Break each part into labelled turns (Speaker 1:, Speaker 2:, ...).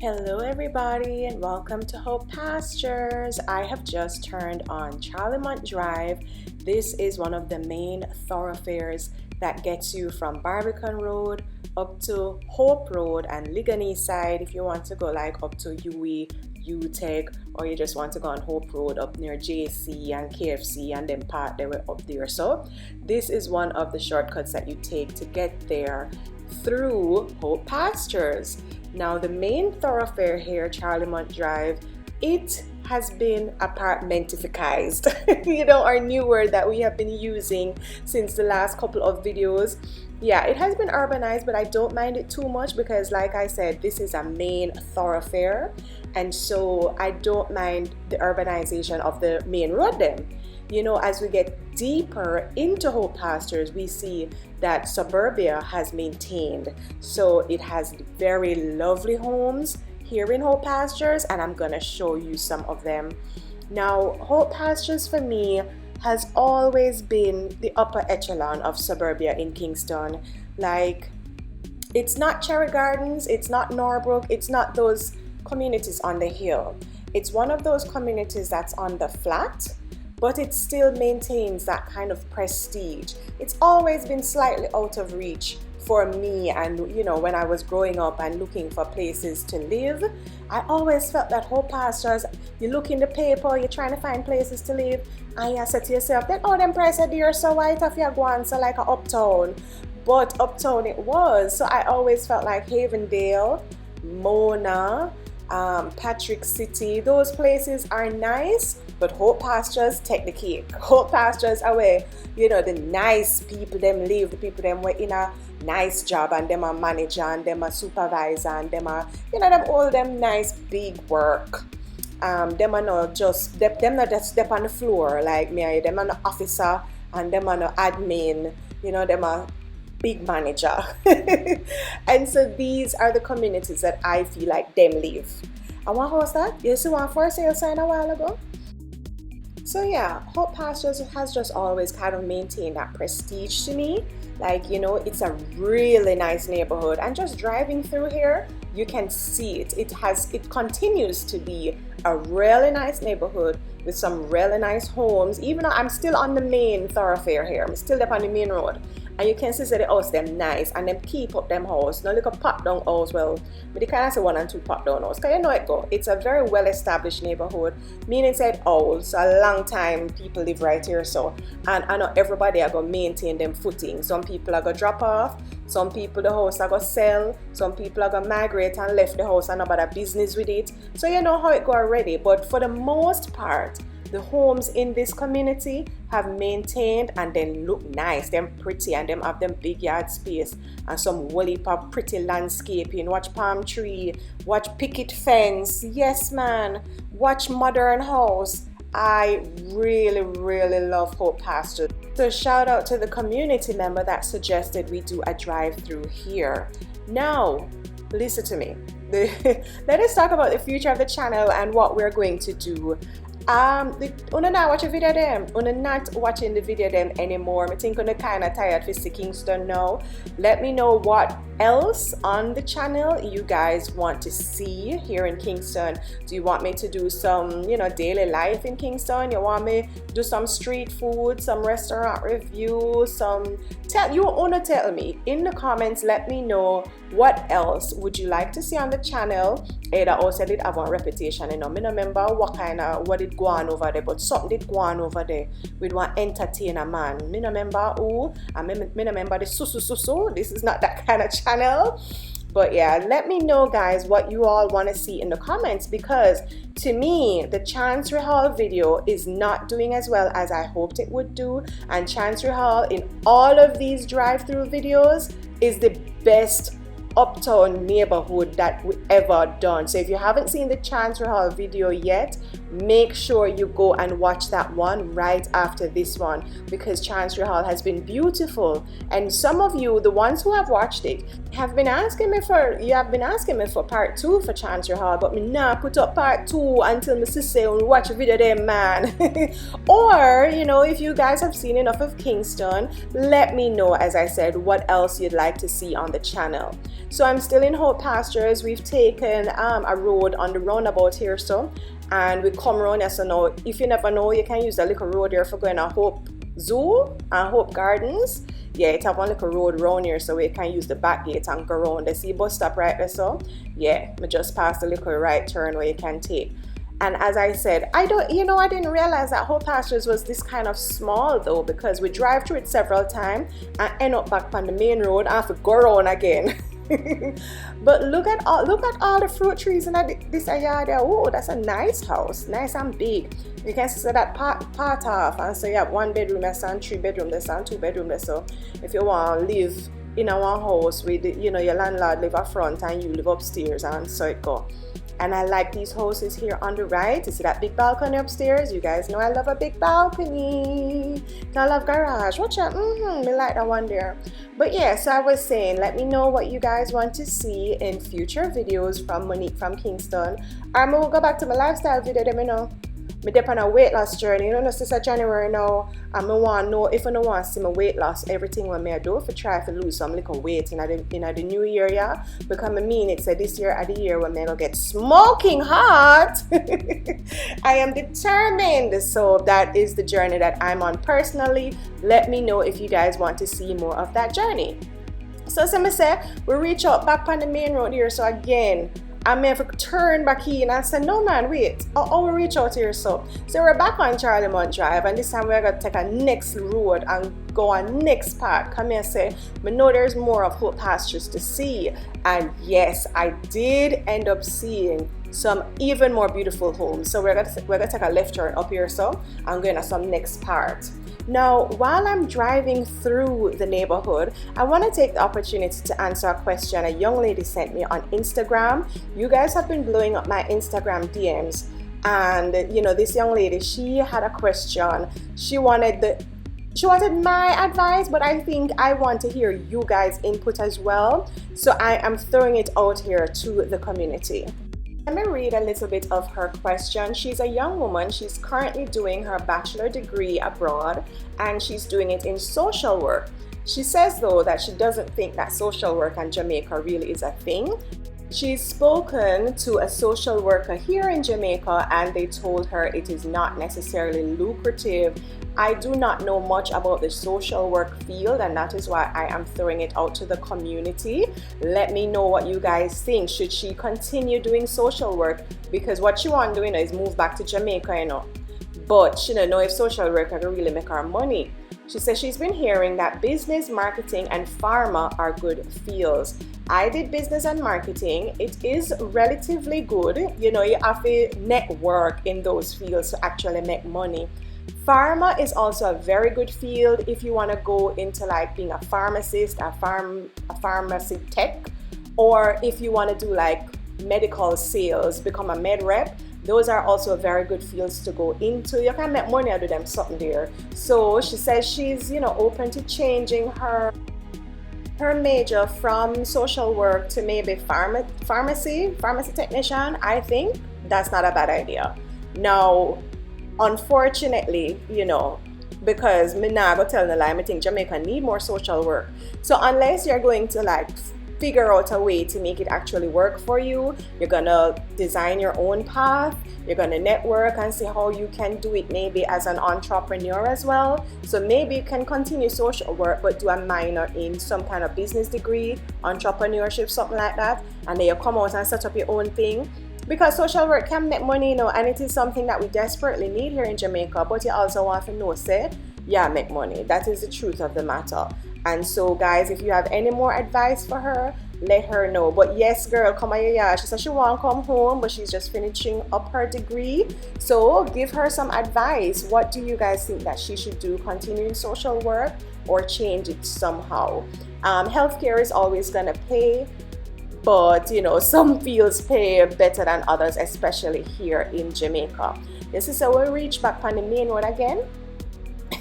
Speaker 1: Hello everybody and welcome to Hope Pastures. I have just turned on Charlemont Drive. This is one of the main thoroughfares that gets you from Barbican Road up to Hope Road and Ligani side if you want to go like up to UTECH, or you just want to go on Hope Road up near JC and KFC and then part the way up there. So this is one of the shortcuts that you take to get there through Hope Pastures. Now the main thoroughfare here, Charlemont Drive, it has been apartmentificized. Our new word that we have been using since the last couple of videos. Yeah, it has been urbanized, but I don't mind it too much because like I said, this is a main thoroughfare, and so I don't mind the urbanization of the main road then. As we get deeper into Hope Pastures, we see that suburbia has maintained. So it has very lovely homes here in Hope Pastures, and I'm going to show you some of them. Now, Hope Pastures for me has always been the upper echelon of suburbia in Kingston. Like, it's not Cherry Gardens, it's not Norbrook, it's not those communities on the hill. It's one of those communities that's on the flat, but it still maintains that kind of prestige. It's always been slightly out of reach for me, and when I was growing up and looking for places to live, I always felt that Hope Pastures, you look in the paper, you're trying to find places to live, and you say to yourself, then them prices there, so why if you go on so like a uptown? But uptown it was, so I always felt like Havendale, Mona, Patrick City, those places are nice, but Hope Pastures take the cake. Hope Pastures are where the nice people them live, the people them were in a nice job, and them a manager and them a supervisor and them a them all them nice big work. Them are not just them not just step on the floor like me. Them are no officer and them are no admin. Them are big manager. And so these are the communities that I feel like them live. And what was that? You see one for sale sign a while ago? So yeah, Hope Pastures has just always kind of maintained that prestige to me. Like, it's a really nice neighborhood, and just driving through here, you can see it. It continues to be a really nice neighborhood with some really nice homes. Even though I'm still on the main thoroughfare here, I'm still up on the main road, and you can see that the house them nice, and them keep up them house. Now look a pop down house, well, but they kind of say 1 and 2 pop down house, cause it go. It's a very well established neighborhood. Meaning said owls, a long time people live right here, so and I know everybody are gonna maintain them footing. Some people are gonna drop off, some people the house are gonna sell, some people are gonna migrate and left the house and about a business with it. So you know how it go already. But for the most part, the homes in this community have maintained and then look nice, them pretty, and them have them big yard space and some woolly pop pretty landscaping. Watch palm tree, watch picket fence, yes man, watch modern house. I really love Hope Pastures. So shout out to the community member that suggested we do a drive-through here. Now, listen to me. Let us talk about the future of the channel and what we're going to do. Una not watch a video them. Una not watching the video them anymore. I think una kinda tired for Kingston now. Let me know what else on the channel you guys want to see here in Kingston. Do you want me to do some, daily life in Kingston? You want me to do some street food, some restaurant review, tell me in the comments. Let me know what else would you like to see on the channel. Ada also did have one reputation, me no remember what did go on over there, but something did go on over there with one entertainer man. Me no remember who, and me no remember the so. This is not that kind of channel. But yeah, let me know guys what you all want to see in the comments, because to me the Chancery Hall video is not doing as well as I hoped it would do, and Chancery Hall in all of these drive-through videos is the best uptown neighborhood that we ever done. So if you haven't seen the Chancery Hall video yet, make sure you go and watch that one right after this one, because Chancery Hall has been beautiful. And some of you, the ones who have watched it, have been asking me for part 2 for Chancery Hall, but me nah put up part 2 until my sister will watch a video there, man. Or if you guys have seen enough of Kingston, let me know, as I said, what else you'd like to see on the channel. So I'm still in Hope Pastures. We've taken a road on the roundabout here, so, and we come around here. So now, if you never know, you can use a little road here for going to Hope Zoo and Hope Gardens. Yeah, it have one little road around here, so we can use the back gate and go around. They see bus stop right there, so yeah, we just passed the little right turn where you can take. And as I said, I didn't realize that Hope Pastures was this kind of small though, because we drive through it several times and end up back on the main road and have to go around again. But look at all the fruit trees in this yard there. Oh, that's a nice house, nice and big. You can see that part off, and so you have 1 bedroom, there's and 3 bedroom, there's and 2 bedroom there. So if you want to live in a one house with your landlord live up front and you live upstairs, and so it go. And I like these houses here on the right. You see that big balcony upstairs? You guys know I love a big balcony. I love garage. Watch out. Me like that one there. But yeah, so I was saying, let me know what you guys want to see in future videos from Monique from Kingston. I'm going to go back to my lifestyle video, let me know. Me dip on a weight loss journey. You know, this is January now. I want to know if I don't want to see my weight loss, everything what me I do for try to lose some little weight in the new year, yeah. Because I mean it said this year at the year when me go get smoking hot. I am determined. So that is the journey that I'm on personally. Let me know if you guys want to see more of that journey. So as I say, we reach out back on the main road here. So again, I may have to turn back in and say, no man, wait, I'll reach out here. So we're back on Charlemont Drive, and this time we're going to take a next road and go on next part. Come here and say, I know there's more of Hope Pastures to see. And yes, I did end up seeing some even more beautiful homes. So we're gonna take a left turn up here, so I'm going to some next part. Now, while I'm driving through the neighborhood, I want to take the opportunity to answer a question a young lady sent me on Instagram. You guys have been blowing up my Instagram DMs, and this young lady, she had a question. She wanted my advice, but I think I want to hear you guys' input as well. So I am throwing it out here to the community. Let me read a little bit of her question. She's a young woman. She's currently doing her bachelor degree abroad, and she's doing it in social work. She says though that she doesn't think that social work in Jamaica really is a thing. She's spoken to a social worker here in Jamaica, and they told her it is not necessarily lucrative. I do not know much about the social work field, and that is why I am throwing it out to the community. Let me know what you guys think. Should she continue doing social work? Because what she wants to do is move back to Jamaica, but she don't know if social work can really make her money. She says she's been hearing that business, marketing, and pharma are good fields. I did business and marketing. It is relatively good. You have to network in those fields to actually make money. Pharma is also a very good field if you want to go into like being a pharmacist, a pharmacy tech, or if you want to do like medical sales, become a med rep. Those are also very good fields to go into. You can make money out of them something there. So she says she's open to changing her major from social work to maybe pharmacy technician. I think that's not a bad idea. Now, unfortunately, because me nah go tell no lie, I think Jamaica need more social work. So unless you're going to like figure out a way to make it actually work for you, you're gonna design your own path, you're gonna network and see how you can do it maybe as an entrepreneur as well. So maybe you can continue social work but do a minor in some kind of business degree, entrepreneurship, something like that, and then you come out and set up your own thing. Because social work can make money, and it is something that we desperately need here in Jamaica, but you also want to know, make money. That is the truth of the matter. And so guys, if you have any more advice for her, let her know. But yes, girl, come on, yeah. She said she won't come home, but she's just finishing up her degree. So give her some advice. What do you guys think that she should do? Continue social work or change it somehow? Healthcare is always gonna pay, but some fields pay better than others, especially here in Jamaica. This is how we reach back on the main road again.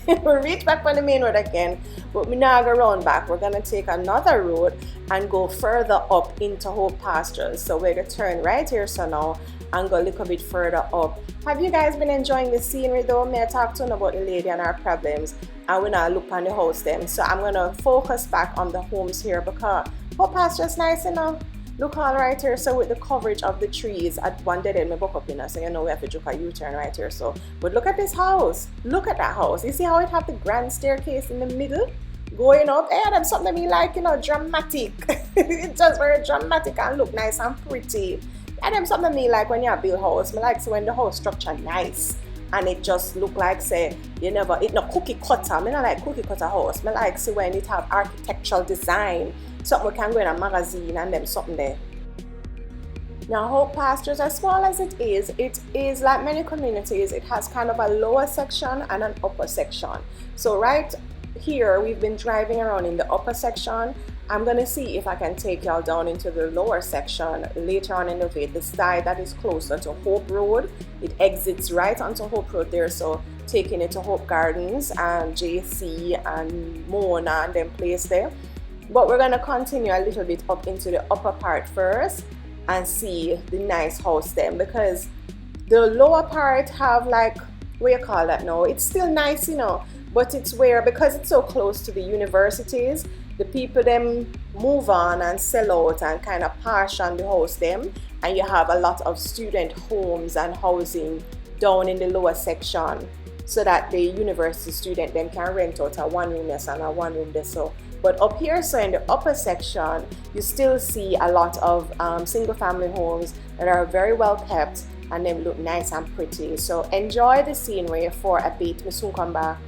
Speaker 1: We reach back on the main road again, but we now go round back. We're gonna take another road and go further up into Hope Pastures. So we're gonna turn right here so now and go a little bit further up. Have you guys been enjoying the scenery though? May I talk to you about the lady and her problems, and we now look on the house them. So I'm gonna focus back on the homes here because Hope Pastures nice enough. Look all right here, so with the coverage of the trees at one dead end, me buck up in us, so you know we have to do a U-turn right here. So, but look at this house. Look at that house. You see how it have the grand staircase in the middle, going up. Hey, that's something me like, you know, dramatic. It's just very dramatic and look nice and pretty. And them something me like when you build house. Me like so when the house structure nice and it just look like say you never it no cookie cutter. Me not like cookie cutter house. Me like see when it have architectural design. Something we can go in a magazine and them something there. Now Hope Pastures, as small as it is like many communities, it has kind of a lower section and an upper section. So right here we've been driving around in the upper section. I'm gonna see if I can take y'all down into the lower section later on in the video, the side that is closer to Hope Road. It exits right onto Hope Road there, so taking it to Hope Gardens and JC and Mona and them place there. But we're going to continue a little bit up into the upper part first and see the nice house then, because the lower part have like, what you call that now? It's still nice, you know, but it's where, because it's so close to the universities, the people them move on and sell out and kind of partition the house them, and you have a lot of student homes and housing down in the lower section so that the university student then can rent out a one room this and a one room this. So but up here, so in the upper section, you still see a lot of single family homes that are very well kept and they look nice and pretty. So enjoy the scenery for a bit. We soon come back.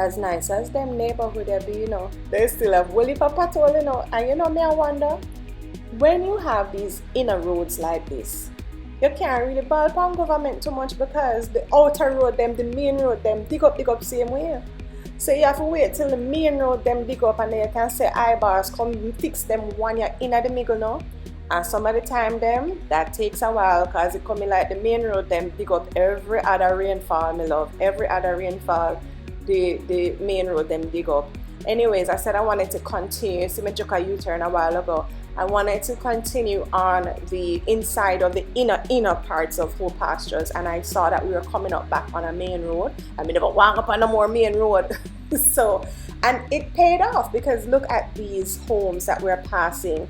Speaker 1: As nice as them neighborhood they be, you know, they still have woolly patrol, you know. And you know me, I wonder, when you have these inner roads like this, you can't really ball upon government too much because the outer road them, the main road them dig up same way. So you have to wait till the main road them dig up and then you can say eyeballs come fix them when you're in at the middle now. And some of the time them, that takes a while because it coming like the main road them dig up every other rainfall, my love. Every other rainfall, the main road them dig up. Anyways, I said I wanted to continue. See me took a U-turn a while ago. I wanted to continue on the inside of the inner parts of Hope Pastures, and I saw that we were coming up back on a main road. I mean, never walk up on a more main road. So, and it paid off because look at these homes that we're passing.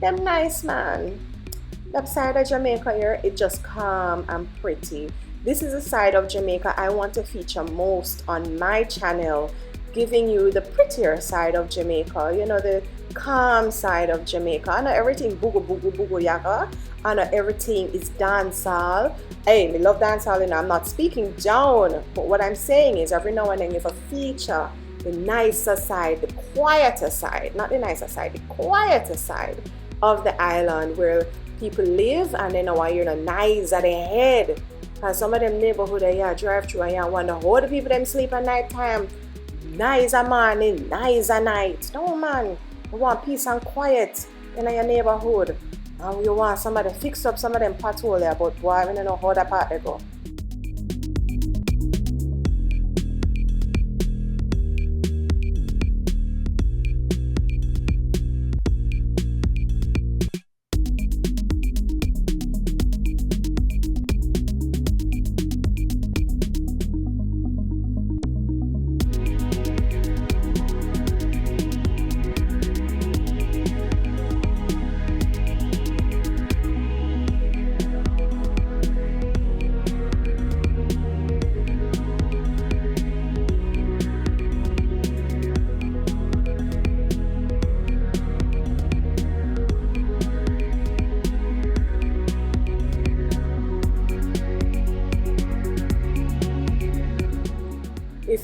Speaker 1: Them nice, man. That side of Jamaica here, it just calm and pretty. This is the side of Jamaica I want to feature most on my channel, giving you the prettier side of Jamaica, you know, the calm side of Jamaica. I know everything boogo yaga. I know everything is dancehall. Hey, me love dancehall, and I'm not speaking down, but what I'm saying is every now and then you have a feature the nicer side, the quieter side, not the nicer side, the quieter side of the island where people live, and then I hear the nice at the head. Because some of them neighborhood you drive through and you wonder how the people them sleep at night time. Nice a morning, nice a night. No man, you want peace and quiet in your neighborhood. And you want somebody to fix up some of them pothole there, but boy, I don't know how that part they go.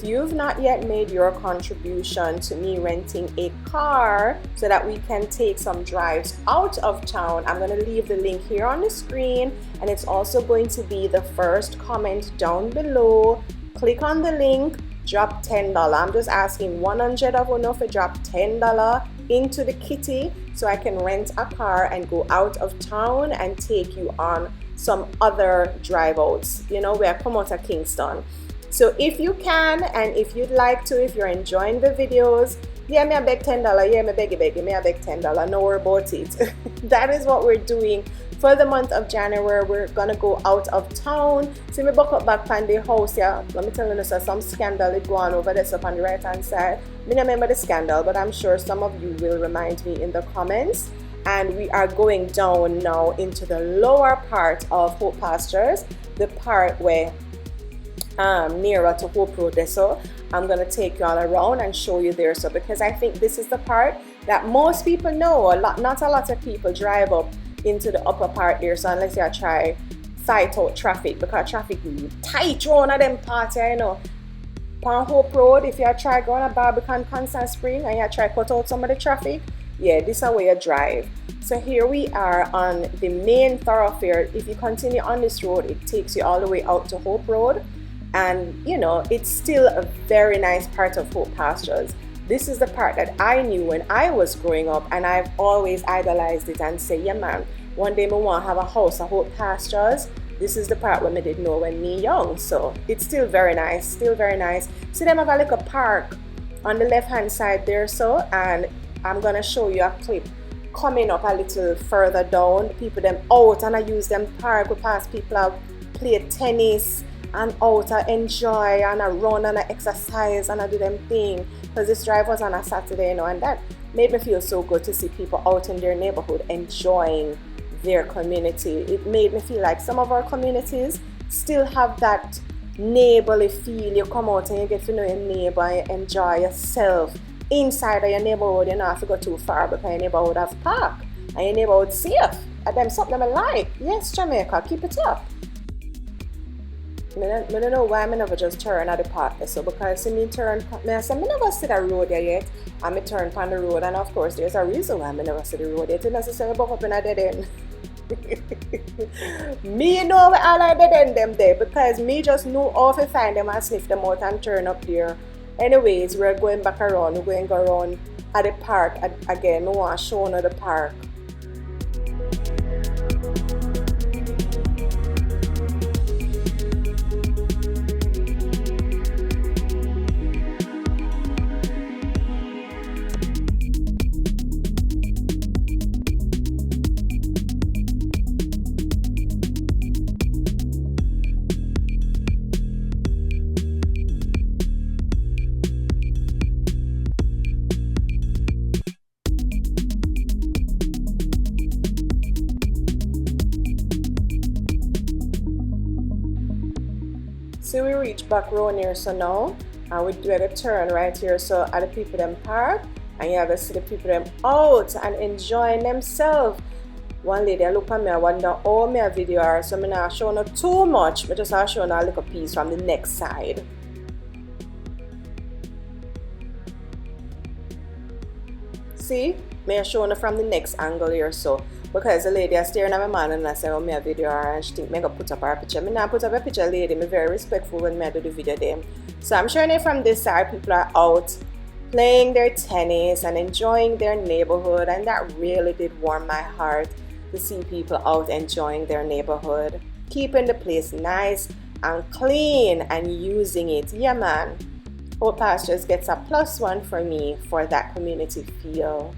Speaker 1: you've not yet made your contribution to me renting a car so that we can take some drives out of town, I'm going to leave the link here on the screen, and it's also going to be the first comment down below. Click on the link, drop $10. I'm just asking 100 of you to drop $10 into the kitty so I can rent a car and go out of town and take you on some other drive outs. You know, we are come out of Kingston. So if you can, and if you'd like to, if you're enjoying the videos, yeah, me a beg $10, yeah, me beg me a beg $10, no worry about it. That is what we're doing for the month of January. We're gonna go out of town. See me buck up back on the house, yeah. Let me tell you, so some scandal is going over this up on the right hand side. Me don't remember the scandal, but I'm sure some of you will remind me in the comments. And we are going down now into the lower part of Hope Pastures, the part where nearer to Hope Road. So I'm going to take you all around and show you there. So because I think this is the part that most people know, not a lot of people drive up into the upper part there. So unless you try fight out traffic, because traffic is tight round of them parts here, you know. On Hope Road, if you try going to Barbican Constant Spring and you try cut out some of the traffic, yeah, this is where you drive. So here we are on the main thoroughfare. If you continue on this road, it takes you all the way out to Hope Road. And you know, it's still a very nice part of Hope Pastures. This is the part that I knew when I was growing up, and I've always idolized it and say, yeah man, one day I want to have a house at Hope Pastures. This is the part where I didn't know when me young. So it's still very nice, still very nice. See them have a little park on the left hand side there. So, and I'm gonna show you a clip coming up a little further down. People them out and I use them park. We pass people out play tennis and out I enjoy and I run and I exercise and I do them thing, because this drive was on a Saturday, you know, and that made me feel so good to see people out in their neighborhood enjoying their community. It made me feel like some of our communities still have that neighborly feel. You come out and you get to know your neighbor and you enjoy yourself inside of your neighborhood. You don't have to go too far because your neighborhood have park and your neighborhood safe. And them something I like. Yes, Jamaica, keep it up. I don't know why I never just turn at the park. So because see me turn, I never see the road there yet. And me turn on the road, and of course there's a reason why I never see the road yet. It's necessarily buck up in a dead end. Me know where all I dead end them there, because me just know how to find them and sniff them out and turn up there. Anyways, we're going back around. We're going to go around at the park again. I want to show you the park. So we reach back round here so now, and we do a turn right here. So at the people them park, and you have to see the people them out and enjoying themselves. One lady I look at me, I wonder how my video are, so I'm not showing her too much, but just showing her a little piece from the next side. See, me showing her from the next angle here. So because the lady is staring at my man and I say, oh, my video and she think me gonna put up her picture. Me not put up a picture, lady. Me very respectful when I do the video them. So I'm showing it from this side. People are out playing their tennis and enjoying their neighborhood, and that really did warm my heart to see people out enjoying their neighborhood, keeping the place nice and clean and using it. Yeah man, Hope Pastures gets a +1 for me for that community feel.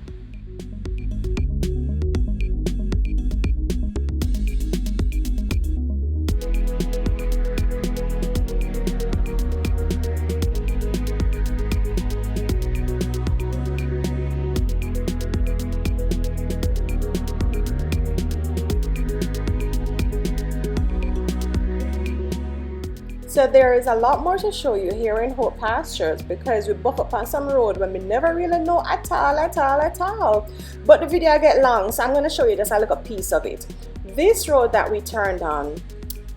Speaker 1: So there is a lot more to show you here in Hope Pastures, because we buck up on some road when we never really know at all. But the video get long, so I'm going to show you just a little piece of it. This road that we turned on,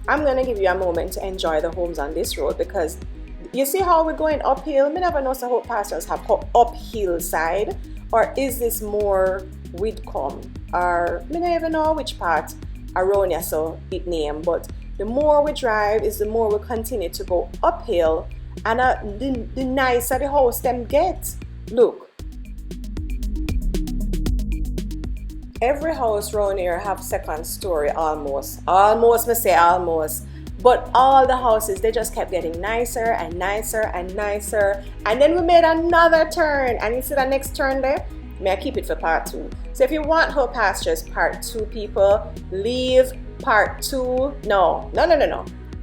Speaker 1: I'm going to give you a moment to enjoy the homes on this road, because You see how we're going uphill? Me never know so Hope Pastures have uphill side, or is this more Whitcomb, or me never even know which part around here so it name. But the more we drive is the more we continue to go uphill, and the nicer the house them get. Look, every house around here have second story almost me say almost. But all the houses, they just kept getting nicer and nicer and nicer. And then we made another turn. And you see the next turn there? May I keep it for part 2. So if you want Hope Pastures part 2, people, leave part 2. No.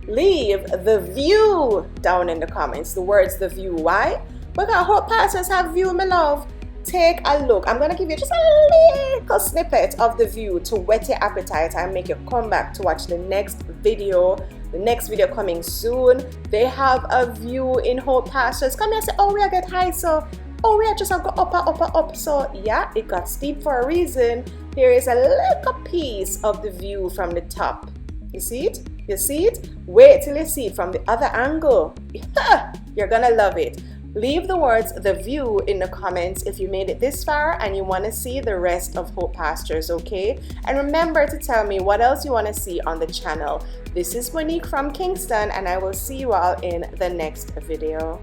Speaker 1: Leave the view down in the comments. The words the view. Why? Because Hope Pastures have view, my love. Take a look. I'm going to give you just a little snippet of the view to whet your appetite and make you come back to watch the next video. The next video coming soon. They have a view in Hope Pastures. Come here and say, oh, we are get high, so oh, we are just go up. So yeah, it got steep for a reason. Here is a little piece of the view from the top. You see it? You see it? Wait till you see it from the other angle. You're gonna love it. Leave the words the view in the comments if you made it this far and you want to see the rest of Hope Pastures, okay? And remember to tell me what else you want to see on the channel. This is Monique from Kingston, and I will see you all in the next video.